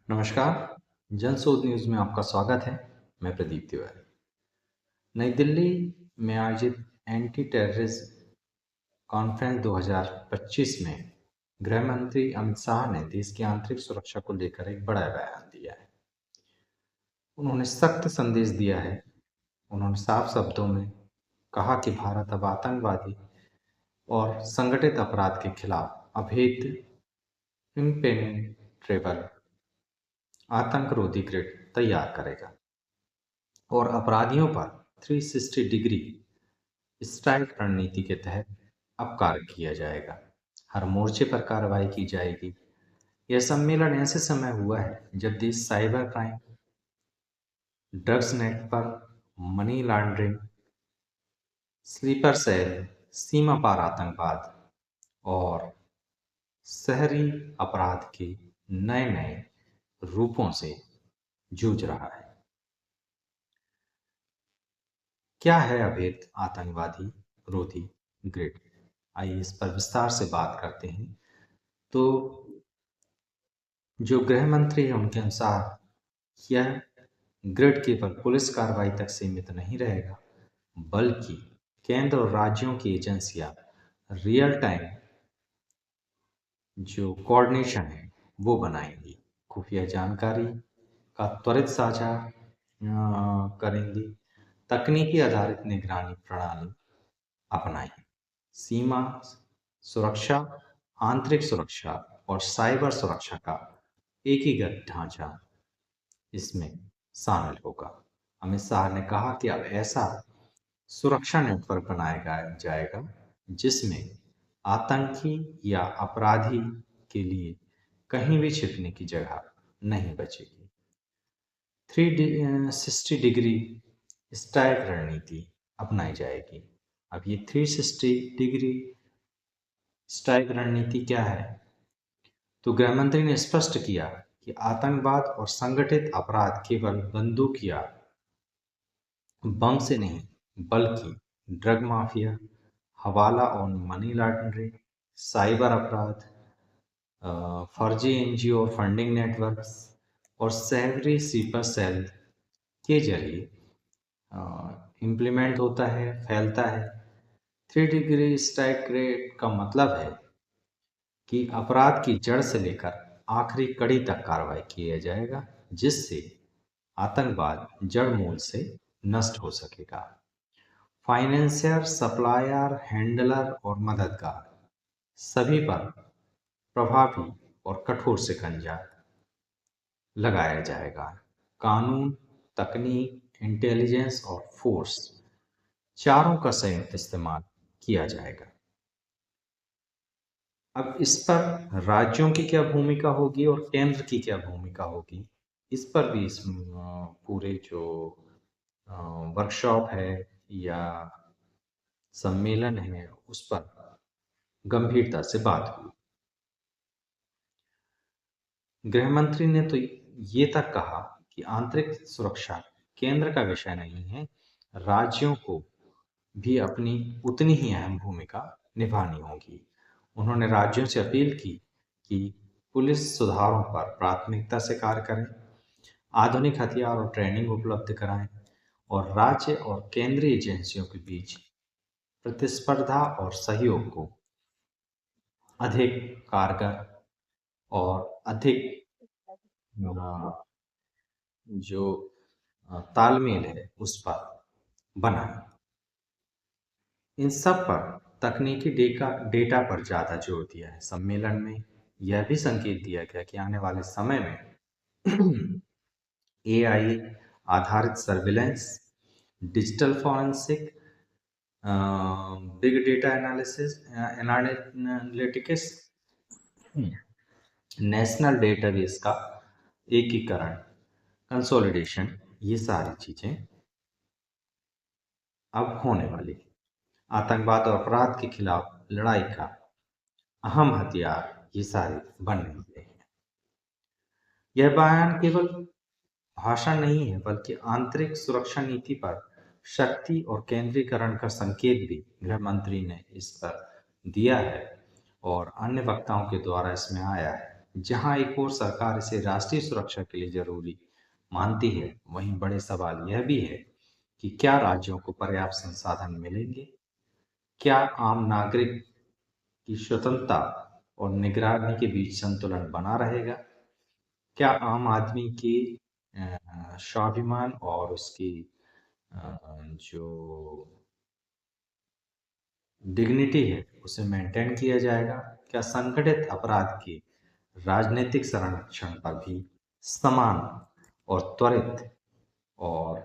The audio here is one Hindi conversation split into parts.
नमस्कार, जनशोध न्यूज़ में आपका स्वागत है। मैं प्रदीप तिवारी। नई दिल्ली में आयोजित एंटी टेररिज्म कॉन्फ्रेंस 2025 में गृह मंत्री अमित शाह ने देश की आंतरिक सुरक्षा को लेकर एक बड़ा बयान दिया है। उन्होंने सख्त संदेश दिया है। उन्होंने साफ शब्दों में कहा कि भारत अब आतंकवादी और संगठित अपराध के खिलाफ अभेद्य, इम्पेनेट्रेबल आतंकरोधी ग्रिड तैयार करेगा और अपराधियों पर 360 डिग्री स्ट्राइक रणनीति के तहत अब कार्य किया जाएगा। हर मोर्चे पर कार्रवाई की जाएगी। यह सम्मेलन ऐसे समय हुआ है जब देश cyber crime, drugs network, money laundering, sleeper cell, सीमा पार आतंकवाद और शहरी अपराध के नए नए रूपों से जूझ रहा है। क्या है अवैध आतंकवादी रोधी ग्रिड? आइए इस पर विस्तार से बात करते हैं। तो जो गृह मंत्री है उनके अनुसार यह ग्रिड केवल पुलिस कार्रवाई तक सीमित नहीं रहेगा, बल्कि केंद्र और राज्यों की एजेंसियां रियल टाइम जो कोऑर्डिनेशन है वो बनाएंगी, खुफिया जानकारी का त्वरित साझा करेंगी, तकनीकी आधारित निगरानी प्रणाली अपनाएंगी, सीमा सुरक्षा, आंतरिक सुरक्षा और साइबर सुरक्षा का एकीकृत ढांचा इसमें शामिल होगा। अमित शाह ने कहा कि अब ऐसा सुरक्षा नेटवर्क बनाया जाएगा जिसमें आतंकी या अपराधी के लिए कहीं भी छिपने की जगह नहीं बचेगी। 360 डिग्री स्ट्राइक रणनीति अपनाई जाएगी। अब ये 360 डिग्री स्ट्राइक रणनीति क्या है? तो गृहमंत्री ने स्पष्ट किया कि आतंकवाद और संगठित अपराध केवल बंदूक या बम से नहीं, बल्कि ड्रग माफिया, हवाला और मनी लॉन्ड्रिंग, साइबर अपराध, फर्जी एनजीओ और फंडिंग नेटवर्क्स और शहरी स्लीपर सेल के जरिए इम्प्लीमेंट होता है, फैलता है। 3 डिग्री स्ट्राइक रेट का मतलब है कि अपराध की जड़ से लेकर आखिरी कड़ी तक कार्रवाई किया जाएगा, जिससे आतंकवाद जड़ मूल से नष्ट हो सकेगा। फाइनेंसियर, सप्लायर, हैंडलर और मददगार सभी पर प्रभावी और कठोर शिकंजा लगाया जाएगा। कानून, तकनीक, इंटेलिजेंस और फोर्स चारों का संयुक्त इस्तेमाल किया जाएगा। अब इस पर राज्यों की क्या भूमिका होगी और केंद्र की क्या भूमिका होगी, इस पर भी इस पूरे जो वर्कशॉप है या सम्मेलन है उस पर गंभीरता से बात हुई। गृह मंत्री ने तो ये तक कहा कि आंतरिक सुरक्षा केंद्र का विषय नहीं है, राज्यों को भी अपनी उतनी ही अहम भूमिका निभानी होगी। उन्होंने राज्यों से अपील की कि पुलिस सुधारों पर प्राथमिकता से कार्य करें, आधुनिक हथियार और ट्रेनिंग उपलब्ध कराएं और राज्य और केंद्रीय एजेंसियों के बीच प्रतिस्पर्धा और सहयोग को अधिक कारगर और अधिक जो तालमेल है उस पर बनाएं। इन सब पर तकनीकी डेटा पर ज़्यादा जोर दिया है। सम्मेलन में यह भी संकेत दिया गया कि आने वाले समय में एआई आधारित surveillance, digital forensic, big data analytics, national database का एकीकरण, कंसोलिडेशन, ये सारी चीज़ें अब होने वाली है। आतंकवाद और अपराध के खिलाफ लड़ाई का अहम हथियार ये सारे बनने वाले हैं। यह बयान केवल भाषण नहीं है, बल्कि आंतरिक सुरक्षा नीति पर शक्ति और केंद्रीकरण का संकेत भी गृह मंत्री ने इस पर दिया है और अन्य वक्ताओं के द्वारा इसमें आया है। जहां एक ओर सरकार इसे राष्ट्रीय सुरक्षा के लिए जरूरी मानती है, वहीं बड़े सवाल यह भी है कि क्या राज्यों को पर्याप्त संसाधन मिलेंगे? क्या आम नागरिक की स्वतंत्रता और निगरानी के बीच संतुलन बना रहेगा? क्या आम आदमी की स्वाभिमान और उसकी जो डिग्निटी है उसे मेंटेन किया जाएगा? क्या संगठित अपराध के राजनीतिक संरक्षण पर भी समान और त्वरित और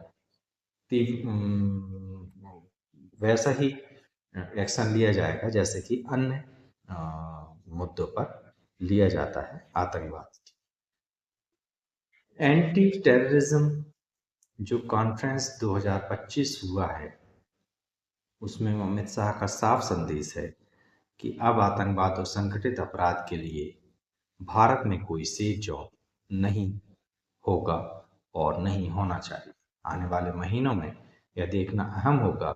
वैसा ही एक्शन लिया जाएगा जैसे कि अन्य मुद्दों पर लिया जाता है आतंकवाद? एंटी टेररिज्म जो कॉन्फ्रेंस 2025 हुआ है, उसमें अमित शाह का साफ संदेश है कि अब आतंकवाद और संगठित अपराध के लिए भारत में कोई सेफ जोन नहीं होगा और नहीं होना चाहिए। आने वाले महीनों में यह देखना अहम होगा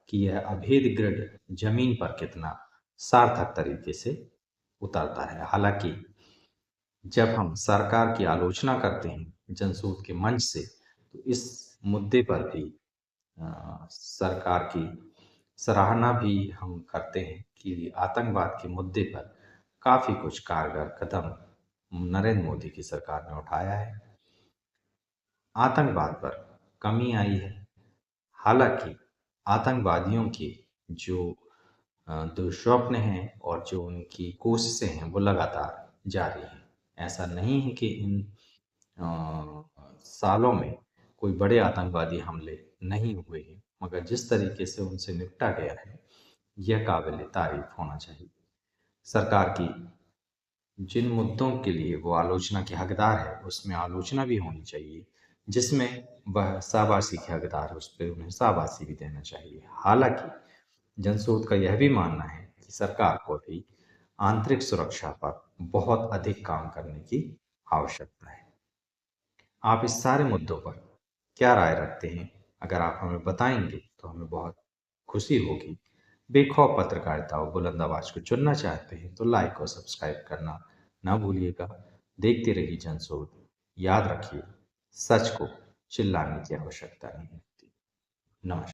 कि यह अभेद ग्रिड जमीन पर कितना सार्थक तरीके से उतरता है। हालांकि जब हम सरकार की आलोचना करते हैं जनसूद के मंच से, तो इस मुद्दे पर भी सरकार की सराहना भी हम करते हैं कि आतंकवाद के मुद्दे पर काफी कुछ कारगर कदम नरेंद्र मोदी की सरकार ने उठाया है। आतंकवाद पर कमी आई है। हालांकि आतंकवादियों के जो दुष्स्वप्न हैं और जो उनकी कोशिशें हैं वो लगातार जारी हैं। ऐसा नहीं है कि इन सालों में कोई बड़े आतंकवादी हमले नहीं हुए हैं, मगर जिस तरीके से उनसे निपटा गया है यह काबिल तारीफ होना चाहिए। सरकार की जिन मुद्दों के लिए वो आलोचना के हकदार है उसमें आलोचना भी होनी चाहिए, जिसमें वह शाबाशी के हकदार है उस पर उन्हें शाबाशी भी देना चाहिए। हालांकि जनशोध का यह भी मानना है कि सरकार को भी आंतरिक सुरक्षा पर बहुत अधिक काम करने की आवश्यकता है। आप इस सारे मुद्दों पर क्या राय रखते हैं? अगर आप हमें बताएंगे तो हमें बहुत खुशी होगी। बेखौफ पत्रकारिता और बुलंद आवाज को चुनना चाहते हैं तो लाइक और सब्सक्राइब करना ना भूलिएगा। देखते रहिए जनशोध। याद रखिए, सच को चिल्लाने की आवश्यकता नहीं होती। नमस्कार।